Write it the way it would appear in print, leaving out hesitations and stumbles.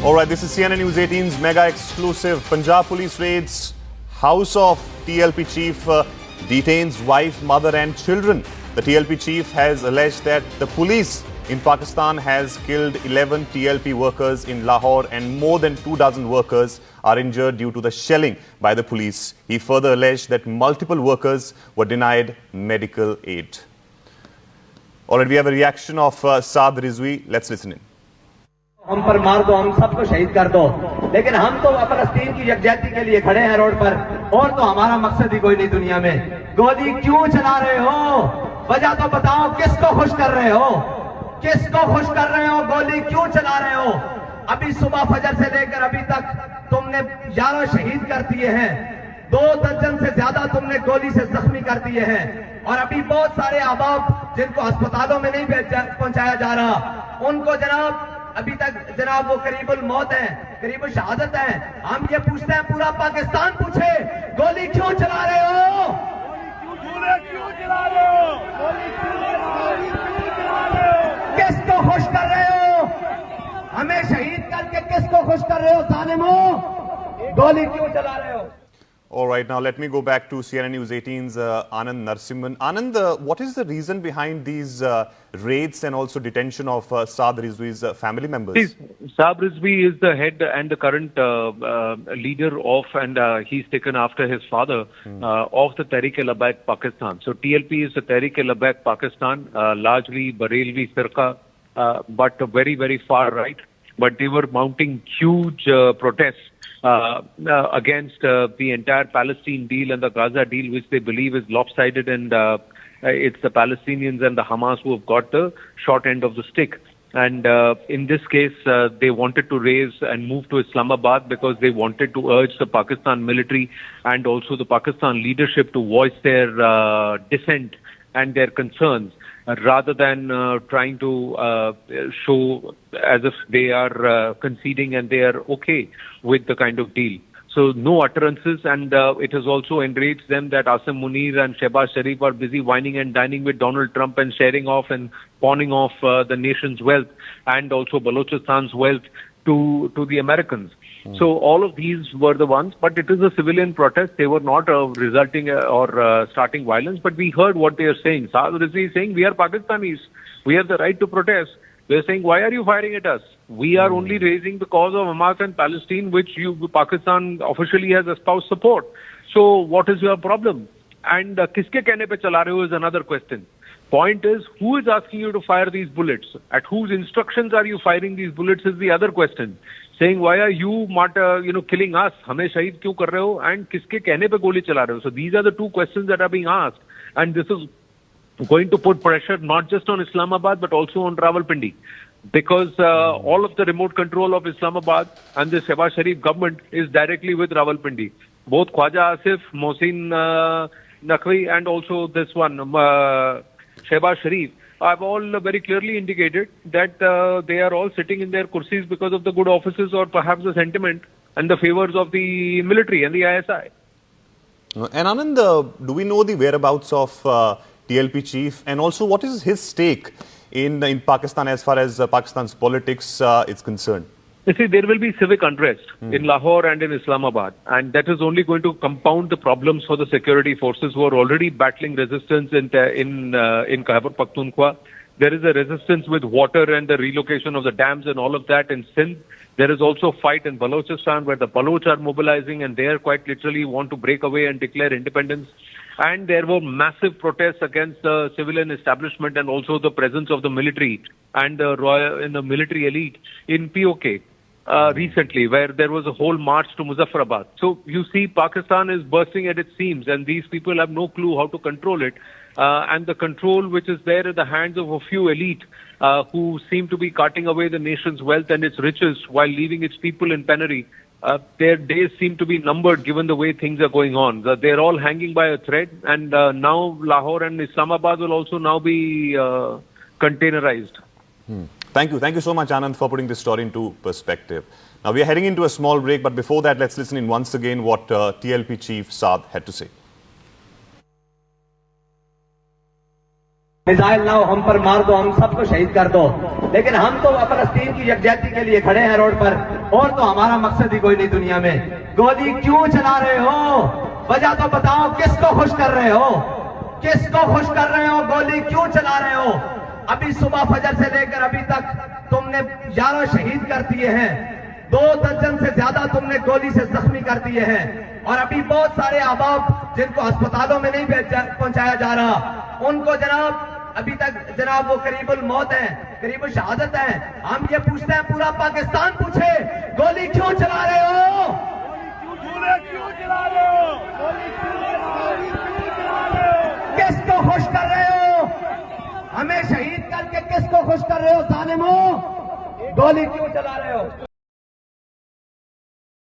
All right, this is CNN News 18's mega exclusive. Punjab police raids house of TLP chief, detains wife, mother and children. The TLP chief has alleged that the police in Pakistan has killed 11 TLP workers in Lahore and more than 24 workers are injured due to the shelling by the police. He further alleged that multiple workers were denied medical aid. All right, we have a reaction of Saad Rizvi. Let's listen in. हम पर मार दो, हम सबको शहीद कर दो, लेकिन हम तो फलस्तीन की यकजहती के लिए खड़े हैं रोड पर, और तो हमारा मकसद ही कोई नहीं दुनिया में। गोली क्यों चला रहे हो? वजह तो बताओ, किसको खुश कर रहे हो? किसको खुश कर रहे हो? गोली क्यों चला रहे हो? अभी सुबह फजर से लेकर अभी तक तुमने 11 शहीद कर दिए हैं, 2 दर्जन से ज्यादा तुमने गोली से जख्मी कर दिए हैं, और अभी बहुत सारे अहबाब जिनको अस्पतालों में नहीं पहुंचाया जा रहा, उनको जनाब अभी तक जनाब वो करीबुल मौत है, करीबुल शहादत है। हम ये पूछते हैं, पूरा पाकिस्तान पूछे, गोली क्यों चला रहे हो? क्यों चला रहे हो? किसको खुश कर रहे हो? हमें शहीद करके किसको खुश कर रहे हो जालिमों? गोली क्यों चला रहे हो? All right, now let me go back to CNN News 18's Anand Narsimhan. Anand, what is the reason behind these raids and also detention of Saad Rizvi's family members? Saad Rizvi is the head and the current leader of, and he's taken after his father, of the Tehreek-e-Labbaik Pakistan. So TLP is the Tehreek-e-Labbaik Pakistan, largely Barelvi Firqa, but very, very far right. But they were mounting huge protests against the entire Palestine deal and the Gaza deal, which they believe is lopsided, and it's the Palestinians and the Hamas who have got the short end of the stick. And in this case, they wanted to raise and move to Islamabad because they wanted to urge the Pakistan military and also the Pakistan leadership to voice their dissent and their concerns, rather than trying to show as if they are conceding and they are okay with the kind of deal. So no utterances, and it has also enraged them that Asim Munir and Shehbaz Sharif are busy whining and dining with Donald Trump and sharing off and pawning off the nation's wealth and also Balochistan's wealth to the Americans. So all of these were the ones, but it is a civilian protest. They were not resulting or starting violence, but we heard what they are saying. Saad Rizvi is saying, we are Pakistanis. We have the right to protest. They are saying, why are you firing at us? We are only raising the cause of Hamas and Palestine, which Pakistan officially has espoused support. So what is your problem? And kiske kehne pe chala rahe ho is another question. Point is, who is asking you to fire these bullets? At whose instructions are you firing these bullets is the other question. Saying, why are you killing us? Hame shaheed kyun kar rahe ho? And kiske kehne pe goli chala rahe ho? So these are the two questions that are being asked. And this is going to put pressure not just on Islamabad, but also on Rawalpindi. Because all of the remote control of Islamabad and the Shehbaz Sharif government is directly with Rawalpindi. Both Khwaja Asif, Mohsin Naqvi, and also this one, Shehbaz Sharif, have all very clearly indicated that they are all sitting in their kursis because of the good offices or perhaps the sentiment and the favors of the military and the ISI. And Anand, do we know the whereabouts of TLP chief, and also what is his stake in Pakistan as far as Pakistan's politics is concerned? You see, there will be civic unrest in Lahore and in Islamabad, and that is only going to compound the problems for the security forces who are already battling resistance in Khyber Pakhtunkhwa. There is a resistance with water and the relocation of the dams and all of that in Sindh. There is also a fight in Balochistan where the Baloch are mobilizing and they are quite literally want to break away and declare independence. And there were massive protests against the civilian establishment and also the presence of the military and the military elite in POK. Recently, where there was a whole march to Muzaffarabad. So you see, Pakistan is bursting at its seams, and these people have no clue how to control it. And the control which is there in the hands of a few elite who seem to be carting away the nation's wealth and its riches while leaving its people in penury. Their days seem to be numbered given the way things are going on. They're all hanging by a thread, and now Lahore and Islamabad will also now be containerized. Thank you so much, Anand, for putting this story into perspective. Now, we are heading into a small break, but before that, let's listen in once again what TLP chief Saad had to say. Missile लाओ हम पर मार दो, हम सबको शहीद कर दो, लेकिन हम तो फलस्तीन की यकजहती के लिए खड़े हैं रोड पर, और तो हमारा मकसद ही कोई नहीं दुनिया में। गोली क्यों चला रहे हो? वजह तो बताओ, किसको खुश कर रहे हो? किसको खुश कर रहे हो? गोली क्यों चला रहे हो? अभी सुबह फजर से लेकर अभी तक तुमने 11 शहीद कर दिए हैं, 2 दर्जन से ज्यादा तुमने गोली से जख्मी कर दिए हैं, और अभी बहुत सारे अहबाब जिनको अस्पतालों में नहीं पहुंचाया जा रहा, उनको जनाब अभी तक जनाब वो करीबुल मौत है, करीबुल शहादत है। हम ये पूछते हैं, पूरा पाकिस्तान पूछे, गोली क्यों चला रहे हो? क्यों चला रहे हो? किसको खुश कर रहे हो? हमें शहीद करके किसको खुश कर रहे हो? जालिमों, गोली क्यों चला रहे हो?